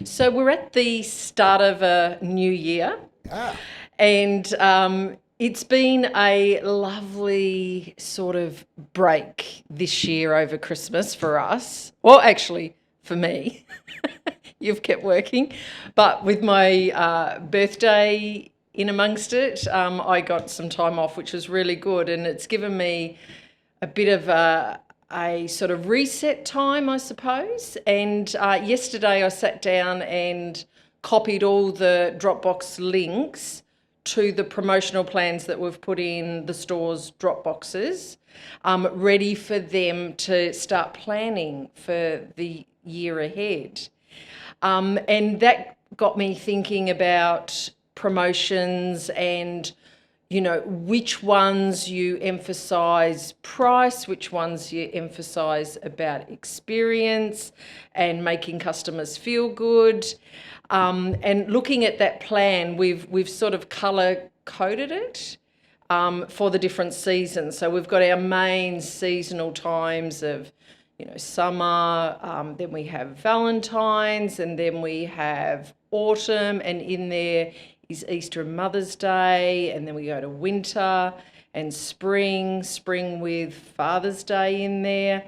So we're at the start of a new year, and it's been a lovely sort of break this year over Christmas for us. Well, actually, for me. You've kept working. But with my birthday in amongst it, I got some time off, which was really good. And it's given me a bit of a sort of reset time, I suppose. And yesterday I sat down and copied all the Dropbox links to the promotional plans that we've put in the store's Dropboxes, ready for them to start planning for the year ahead. And that got me thinking about promotions and, which ones you emphasize price, which ones you emphasize about experience and making customers feel good. And looking at that plan, we've sort of color coded it for the different seasons. So we've got our main seasonal times of summer, then we have Valentine's, and then we have autumn, and in there is Easter and Mother's Day, and then we go to winter and spring with Father's Day in there.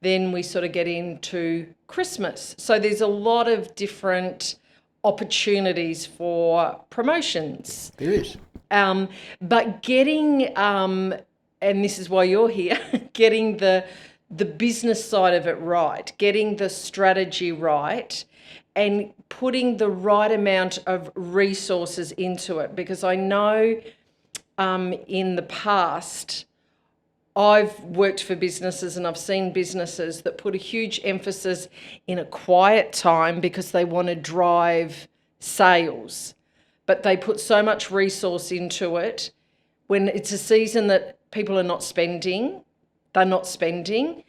Then we sort of get into Christmas. So there's a lot of different opportunities for promotions. There is. But getting, and this is why you're here, getting the business side of it right, getting the strategy right, and putting the right amount of resources into it. Because I know in the past, I've worked for businesses and I've seen businesses that put a huge emphasis in a quiet time because they want to drive sales. But they put so much resource into it when it's a season that people are not spending. They're not spending.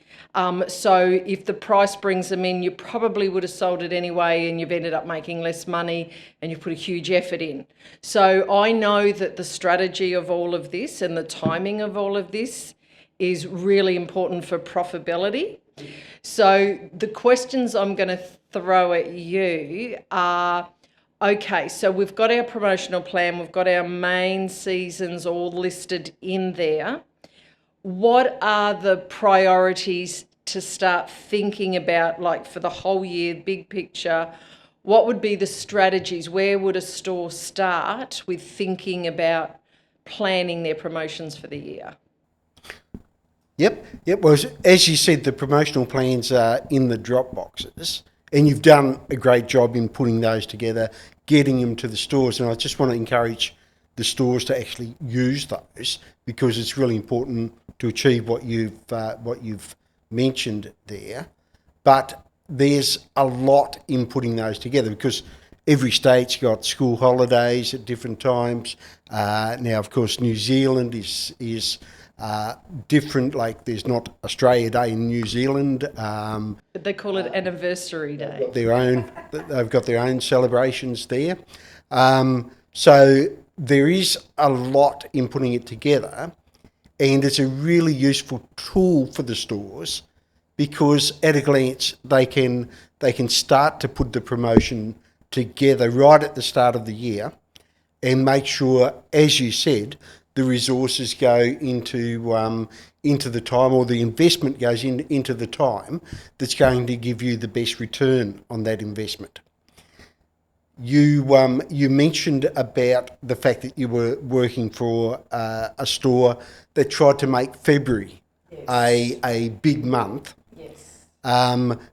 So if the price brings them in, you probably would have sold it anyway and you've ended up making less money and you've put a huge effort in. So I know that the strategy of all of this and the timing of all of this is really important for profitability. So the questions I'm going to throw at you are, okay, so we've got our promotional plan, we've got our main seasons all listed in there. What are the priorities to start thinking about, like for the whole year, big picture? What would be the strategies? Where would a store start with thinking about planning their promotions for the year? Yep. Well, as you said, the promotional plans are in the drop boxes, and you've done a great job in putting those together, getting them to the stores. And I just want to encourage the stores to actually use those because it's really important to achieve what you've mentioned there. But there's a lot in putting those together because every state's got school holidays at different times. Now, of course, New Zealand is different. Like there's not Australia Day in New Zealand. But they call it Anniversary Day. They've got their own celebrations there. So there is a lot in putting it together, and it's a really useful tool for the stores because at a glance they can start to put the promotion together right at the start of the year and make sure, as you said, the resources go into the time, or the investment goes into the time that's going to give you the best return on that investment. You mentioned about the fact that you were working for a store that tried to make February a big month,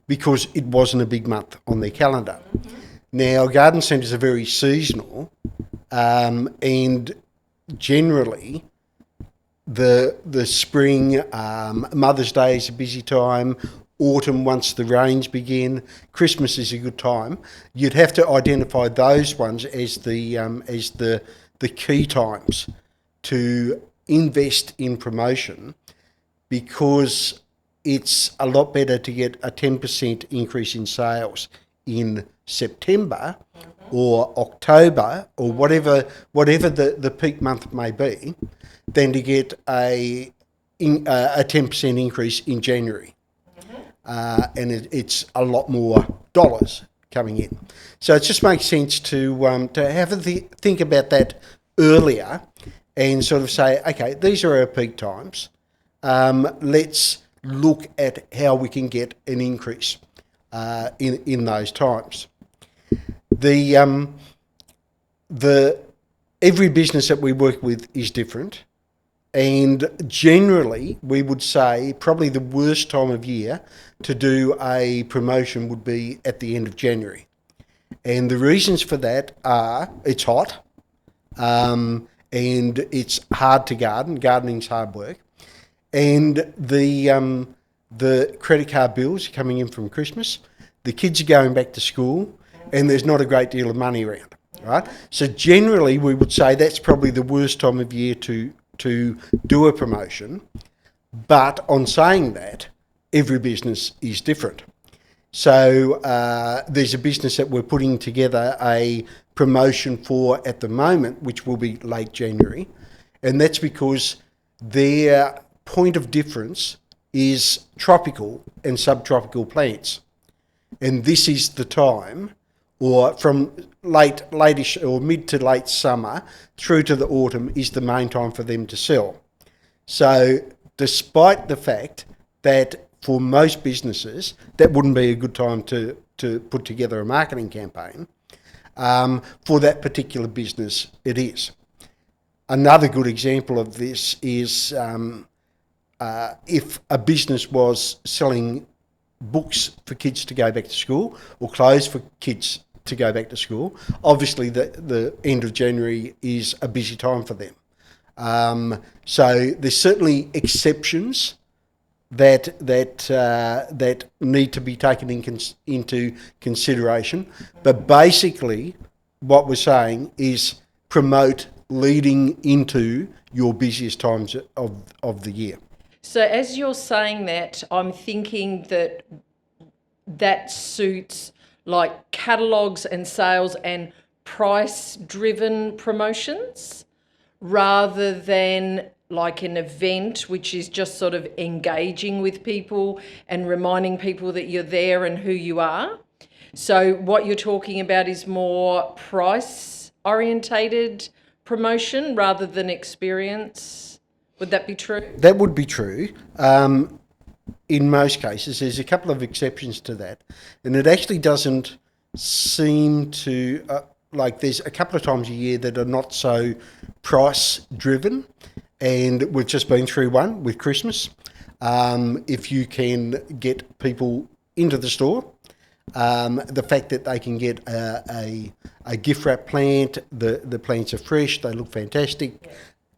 because it wasn't a big month on their calendar. Mm-hmm. Now, garden centres are very seasonal, and generally the spring, Mother's Day is a busy time. Autumn, once the rains begin, Christmas is a good time. You'd have to identify those ones as the key times to invest in promotion, because it's a lot better to get a 10% increase in sales in September or October or whatever the peak month may be, than to get a 10% increase in January. And it's a lot more dollars coming in. So it just makes sense to have a think about that earlier and sort of say, okay, these are our peak times. Let's look at how we can get an increase in those times. Every business that we work with is different, and generally we would say probably the worst time of year to do a promotion would be at the end of January. And the reasons for that are it's hot, and it's hard to garden. Gardening's hard work, and the credit card bills are coming in from Christmas. The kids are going back to school, and there's not a great deal of money around, right? So generally, we would say that's probably the worst time of year to do a promotion. But on saying that, every business is different. So there's a business that we're putting together a promotion for at the moment, which will be late January, and that's because their point of difference is tropical and subtropical plants. And this is the time, or from late-ish or mid to late summer through to the autumn is the main time for them to sell. So despite the fact that for most businesses, that wouldn't be a good time to put together a marketing campaign, for that particular business, it is. Another good example of this is if a business was selling books for kids to go back to school or clothes for kids to go back to school, obviously the end of January is a busy time for them. So there's certainly exceptions that need to be taken into consideration. But basically, what we're saying is promote leading into your busiest times of the year. So as you're saying that, I'm thinking that suits like catalogues and sales and price-driven promotions rather than like an event, which is just sort of engaging with people and reminding people that you're there and who you are. So what you're talking about is more price-orientated promotion rather than experience. Would that be true? That would be true. In most cases, there's a couple of exceptions to that, and it actually doesn't seem to like there's a couple of times a year that are not so price driven, and we've just been through one with Christmas. If you can get people into the store, the fact that they can get a gift wrap plant, the plants are fresh, they look fantastic. Yeah.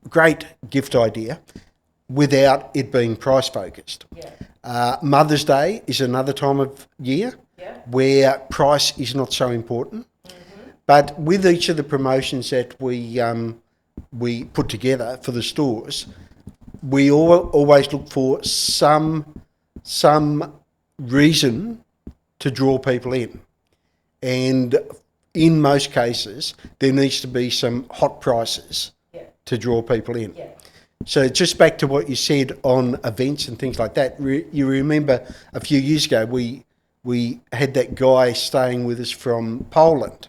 Great gift idea without it being price focused. Yeah. Mother's Day is another time of year where price is not so important. Mm-hmm. But with each of the promotions that we put together for the stores, we always look for some reason to draw people in. And in most cases, there needs to be some hot prices to draw people in. Yeah. So just back to what you said on events and things like that, you remember a few years ago we had that guy staying with us from Poland.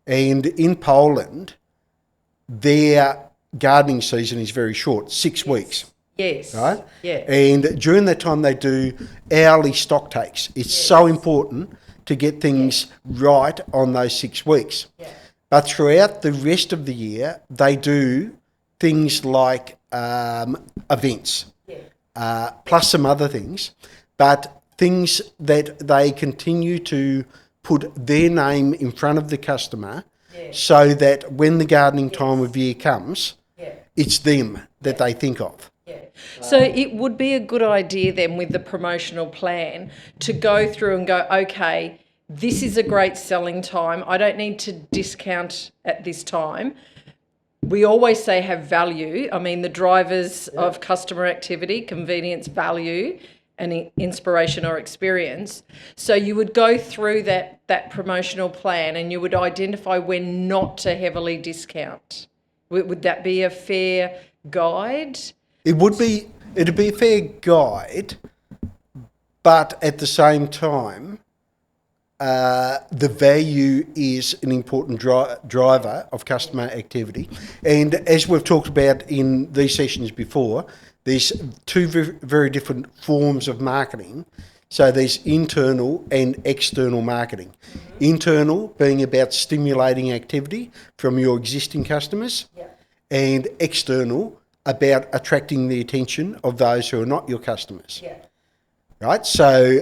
And in Poland, their gardening season is very short, 6 weeks. Yes. Right? Yeah. And during that time they do hourly stock takes. It's so important to get things right on those 6 weeks. Yeah. But throughout the rest of the year, they do things like events, plus some other things, but things that they continue to put their name in front of the customer so that when the gardening time of year comes, it's them that they think of. Yeah. So it would be a good idea then with the promotional plan to go through and go, okay, this is a great selling time. I don't need to discount at this time. We always say have value. I mean, the drivers of customer activity, convenience, value, and inspiration or experience. So you would go through that promotional plan and you would identify when not to heavily discount. Would that be a fair guide? It'd be a fair guide, but at the same time, the value is an important driver of customer activity. And as we've talked about in these sessions before, there's two very different forms of marketing. So there's internal and external marketing. Mm-hmm. Internal being about stimulating activity from your existing customers, and external about attracting the attention of those who are not your customers. Yeah. Right? So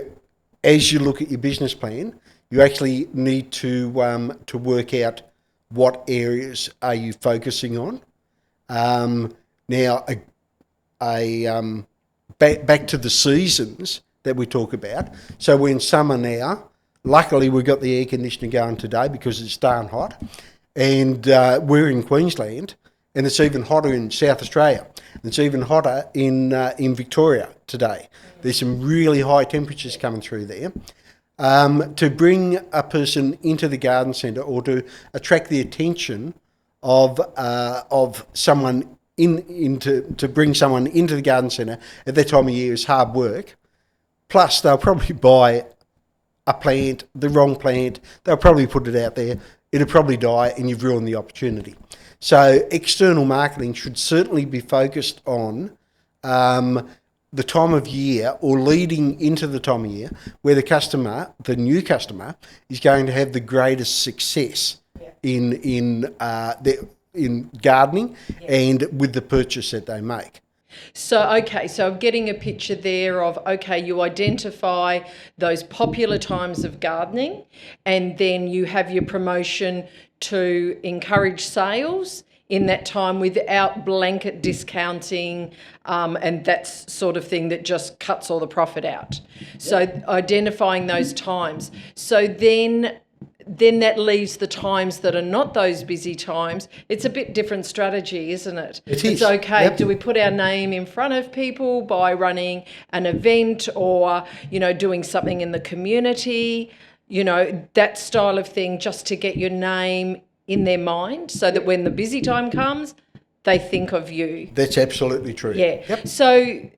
as you look at your business plan, you actually need to work out what areas are you focusing on. Now, back to the seasons that we talk about. So we're in summer now. Luckily, we've got the air conditioner going today because it's darn hot. And we're in Queensland, and it's even hotter in South Australia. It's even hotter in Victoria today. There's some really high temperatures coming through there. To bring a person into the garden centre, or to attract the attention of someone to bring someone into the garden centre at that time of year is hard work. Plus, they'll probably buy a plant, the wrong plant. They'll probably put it out there. It'll probably die, and you've ruined the opportunity. So external marketing should certainly be focused on the time of year, or leading into the time of year, where the new customer, is going to have the greatest success in gardening and with the purchase that they make. So I'm getting a picture there of, you identify those popular times of gardening, and then you have your promotion to encourage sales in that time without blanket discounting and that sort of thing that just cuts all the profit out. So identifying those times. So then that leaves the times that are not those busy times. It's a bit different strategy, isn't it? It is. It's okay. Yep. Do we put our name in front of people by running an event, or, doing something in the community, that style of thing, just to get your name in their mind, so that when the busy time comes, they think of you. That's absolutely true. Yeah. Yep. So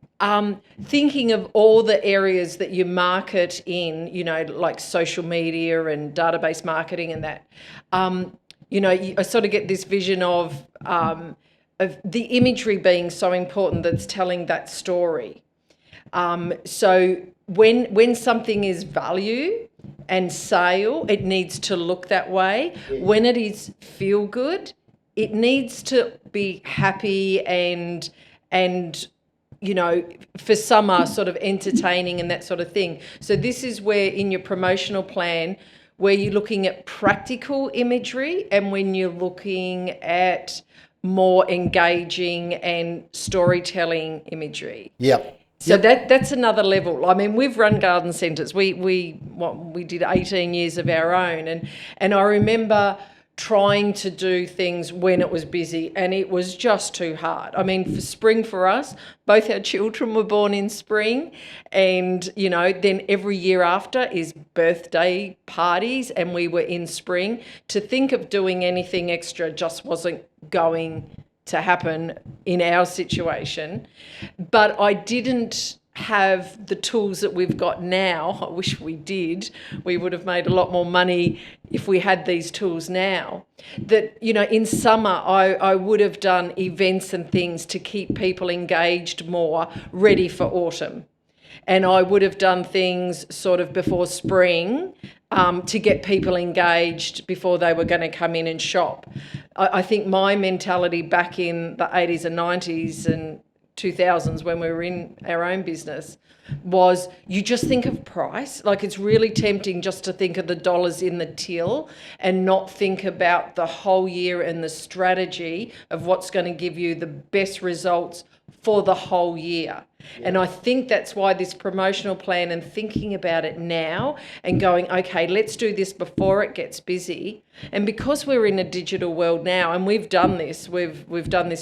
thinking of all the areas that you market in, like social media and database marketing and that, I sort of get this vision of the imagery being so important, that's telling that story. So when something is value and sale, it needs to look that way. Yeah. When it is feel good, it needs to be happy and for some are sort of entertaining and that sort of thing. So this is where in your promotional plan, where you're looking at practical imagery, and when you're looking at more engaging and storytelling imagery. Yep. So that's another level. I mean, we've run garden centres. We did 18 years of our own, and I remember trying to do things when it was busy, and it was just too hard. I mean, for spring for us, both our children were born in spring, and then every year after is birthday parties, and we were in spring. To think of doing anything extra just wasn't going to happen in our situation. But I didn't have the tools that we've got now. I wish we did. We would have made a lot more money if we had these tools now. That, in summer, I would have done events and things to keep people engaged more, ready for autumn. And I would have done things sort of before spring to get people engaged before they were going to come in and shop. I think my mentality back in the 80s and 90s and 2000s, when we were in our own business, was you just think of price. Like, it's really tempting just to think of the dollars in the till and not think about the whole year and the strategy of what's going to give you the best results for the whole year. Yeah. And I think that's why this promotional plan, and thinking about it now and going, okay, let's do this before it gets busy. And because we're in a digital world now, and we've done this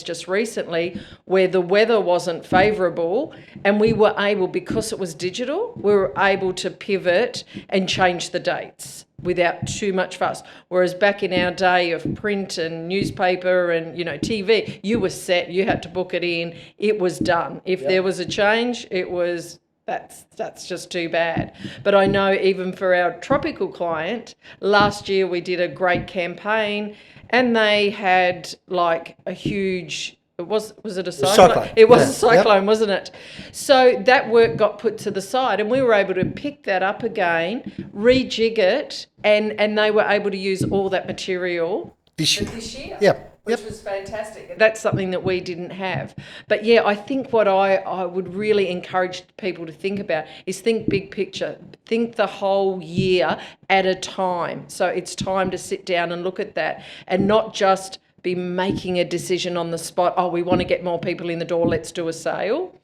just recently, where the weather wasn't favourable, and we were able, because it was digital, we were able to pivot and change the dates without too much fuss. Whereas back in our day of print and newspaper and TV, you were set, you had to book it in, it was done. If there was a change, it was That's just too bad. But I know even for our tropical client, last year we did a great campaign, and they had like a huge. Was it a cyclone? It was a cyclone, wasn't it? So that work got put to the side, and we were able to pick that up again, rejig it, and they were able to use all that material this year. Yep. Which was fantastic. That's something that we didn't have. But yeah, I think what I would really encourage people to think about is think big picture. Think the whole year at a time. So it's time to sit down and look at that, and not just be making a decision on the spot. Oh, we want to get more people in the door, let's do a sale.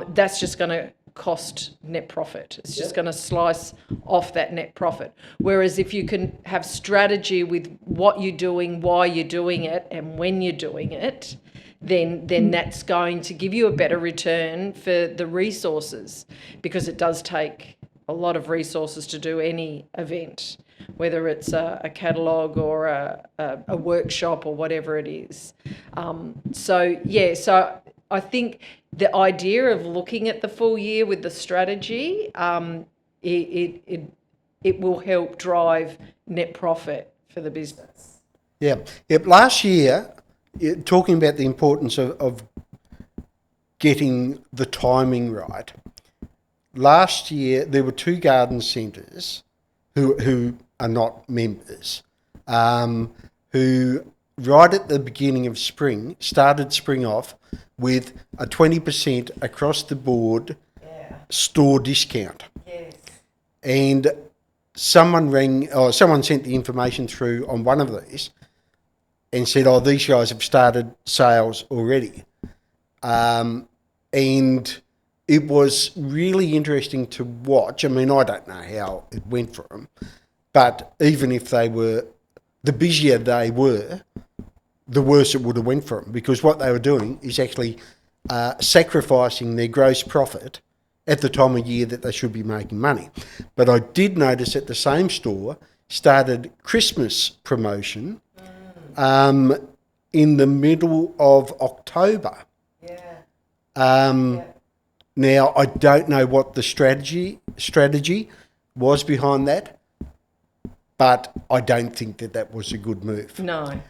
That's just going to cost net profit. It's just going to slice off that net profit. Whereas if you can have strategy with what you're doing, why you're doing it, and when you're doing it, then that's going to give you a better return for the resources, because it does take a lot of resources to do any event, whether it's a catalogue or a workshop or whatever it is. So I think the idea of looking at the full year with the strategy, it will help drive net profit for the business. Yeah. Last year, talking about the importance of getting the timing right, last year there were 2 garden centres who are not members, who right at the beginning of spring started spring off with a 20% across the board store discount. Yes. And someone sent the information through on one of these and said, oh, these guys have started sales already. And it was really interesting to watch. I mean, I don't know how it went for them, but even if they were, the busier they were, the worse it would have went for them, because what they were doing is actually sacrificing their gross profit at the time of year that they should be making money. But I did notice that the same store started Christmas promotion in the middle of October. Now, I don't know what the strategy was behind that, but I don't think that was a good move. No.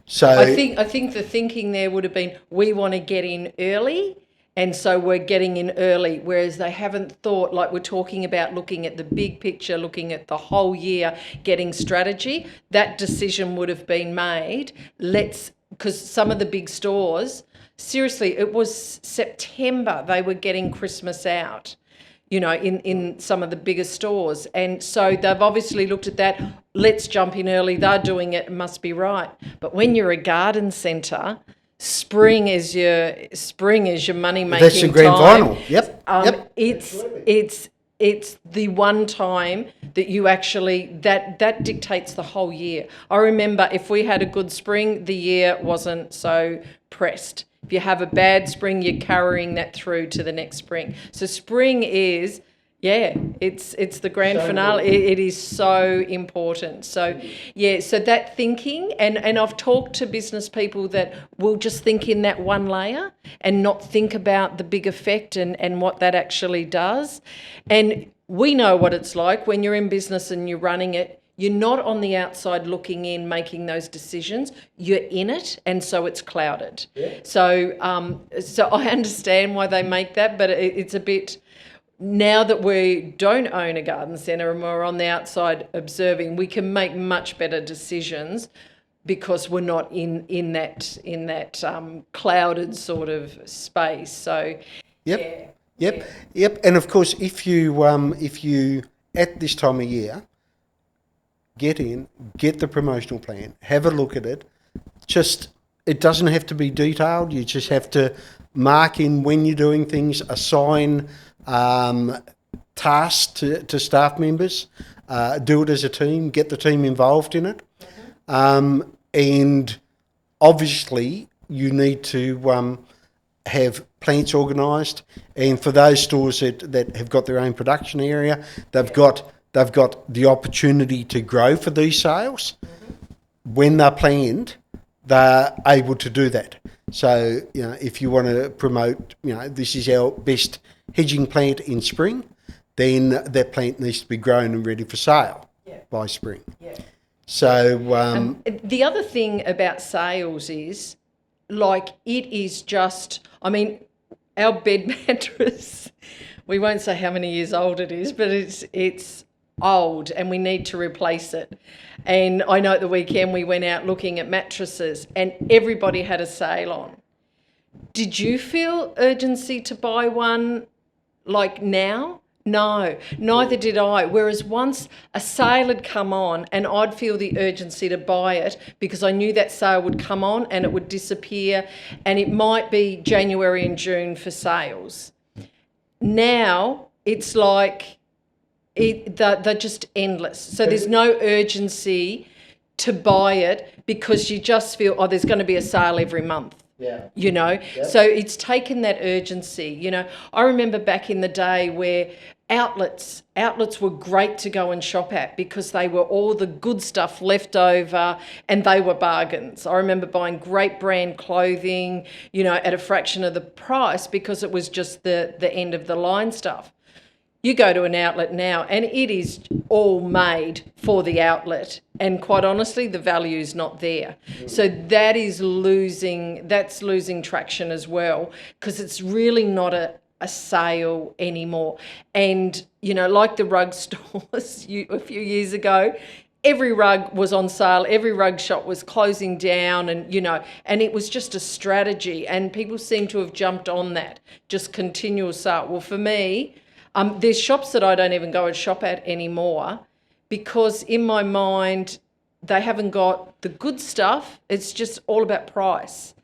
So I think the thinking there would have been, we want to get in early, and so we're getting in early, whereas they haven't thought, like we're talking about, looking at the big picture, looking at the whole year, getting strategy. That decision would have been made. Because some of the big stores, seriously, it was September they were getting Christmas out, in some of the biggest stores. And so they've obviously looked at that. Let's jump in early. They're doing it. It must be right. But when you're a garden centre, spring is your money making time. That's the grand final. Yep. It's the one time that you actually, that dictates the whole year. I remember if we had a good spring, the year wasn't so pressed. If you have a bad spring, you're carrying that through to the next spring. So spring is, it's the grand finale. It is so important. So, so that thinking, and I've talked to business people that will just think in that one layer and not think about the big effect and what that actually does. And we know what it's like when you're in business and you're running it. You're not on the outside looking in, making those decisions. You're in it, and so it's clouded. Yeah. So I understand why they make that, but it's a bit. Now that we don't own a garden centre and we're on the outside observing, we can make much better decisions because we're not in that clouded sort of space. So. Yep. And of course, if you at this time of year, get the promotional plan, have a look at it. It doesn't have to be detailed. You just have to mark in when you're doing things, assign tasks to staff members, do it as a team, get the team involved in it. And obviously you need to have plants organised, and for those stores that have got their own production area, they've got the opportunity to grow for these sales. When they're planned, they're able to do that. So, if you want to promote, this is our best hedging plant in spring, then that plant needs to be grown and ready for sale by spring. Yeah. So the other thing about sales is, like, it is just, I mean, our bed mattress, we won't say how many years old it is, but it's old and we need to replace it. And I know at the weekend we went out looking at mattresses and everybody had a sale on. Did you feel urgency to buy one like now? No, neither did I. Whereas once a sale had come on and I'd feel the urgency to buy it because I knew that sale would come on and it would disappear and it might be January and June for sales. Now it's like they're just endless. So there's no urgency to buy it because you just feel, oh, there's going to be a sale every month. yeah, You know, so it's taken that urgency. You know, I remember back in the day where outlets were great to go and shop at because they were all the good stuff left over and they were bargains. I remember buying great brand clothing, you know, at a fraction of the price because it was just the end of the line stuff. You go to an outlet now and it is all made for the outlet. And quite honestly, the value is not there. So that's losing traction as well because it's really not a sale anymore. And, you know, like the rug stores a few years ago, every rug was on sale, every rug shop was closing down and, you know, and it was just a strategy and people seem to have jumped on that, just continual sale. Well, for me, there's shops that I don't even go and shop at anymore because in my mind, they haven't got the good stuff. It's just all about price.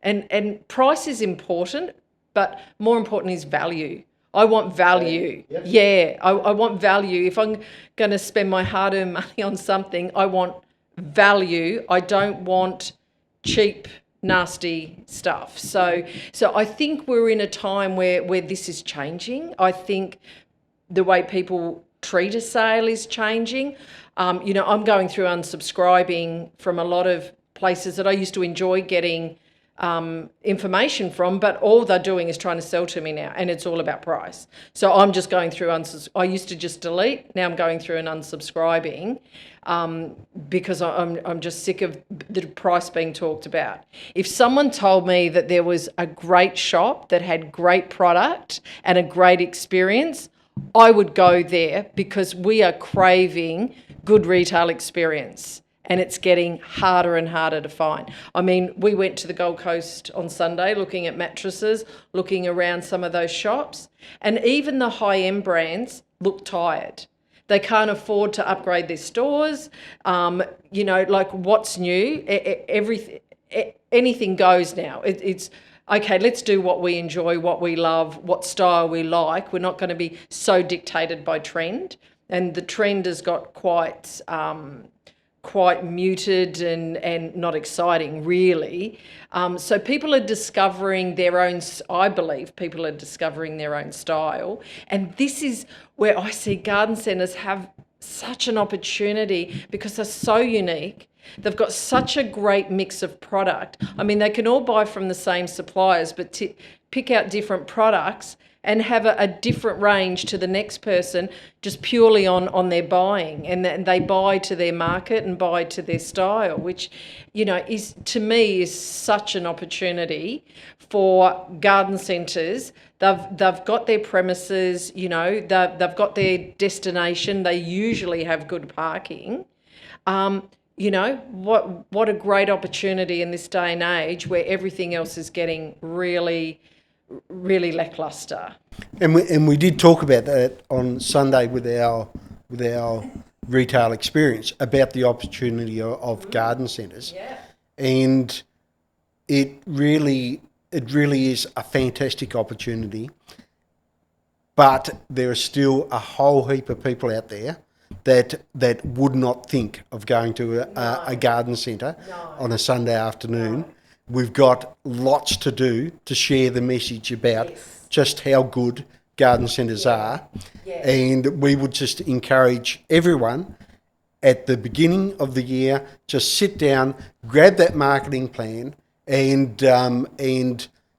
And price is important, but more important is value. I want value. Yep. Yeah, I want value. If I'm going to spend my hard-earned money on something, I want value. I don't want cheap, nasty stuff. So I think we're in a time where this is changing. I think the way people treat a sale is changing. You know, I'm going through unsubscribing from a lot of places that I used to enjoy getting information from, but all they're doing is trying to sell to me now, and it's all about price. So I'm just going through I used to just delete. Now I'm going through and unsubscribing because I'm just sick of the price being talked about. If someone told me that there was a great shop that had great product and a great experience, I would go there because we are craving good retail experience. And it's getting harder and harder to find. I mean, we went to the Gold Coast on Sunday looking at mattresses, looking around some of those shops, and even the high-end brands look tired. They can't afford to upgrade their stores. You know, like what's new? Anything goes now. It's okay, let's do what we enjoy, what we love, what style we like. We're not going to be so dictated by trend. And the trend has got quite muted and not exciting, really. So people are discovering their own, I believe people are discovering their own style. And this is where I see garden centres have such an opportunity because they're so unique. They've got such a great mix of product. I mean, they can all buy from the same suppliers, but pick out different products and have a different range to the next person just purely on their buying. And they buy to their market and buy to their style, which, you know, is to me is such an opportunity for garden centres. They've got their premises, you know, they've got their destination. They usually have good parking. You know, what a great opportunity in this day and age where everything else is getting really lackluster. And we did talk about that on Sunday with our retail experience about the opportunity of garden centres. Yeah. And it really is a fantastic opportunity. But there are still a whole heap of people out there that would not think of going to a garden centre on a Sunday afternoon. No. We've got lots to do to share the message about just how good garden centres are. Yeah. And we would just encourage everyone at the beginning of the year, just sit down, grab that marketing plan and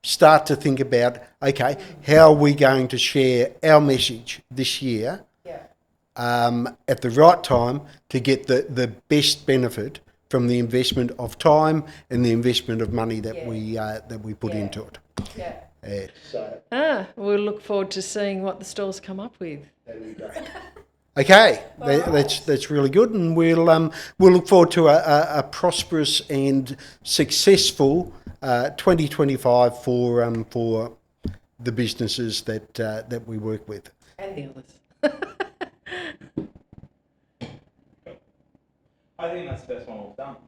start to think about, okay, how are we going to share our message this year at the right time to get the best benefit from the investment of time and the investment of money that we put into it. We'll look forward to seeing what the stores come up with. That'd be great. Okay, that's really good, and we'll look forward to a prosperous and successful 2025 for the businesses that we work with And the others. I think that's the best one we've done.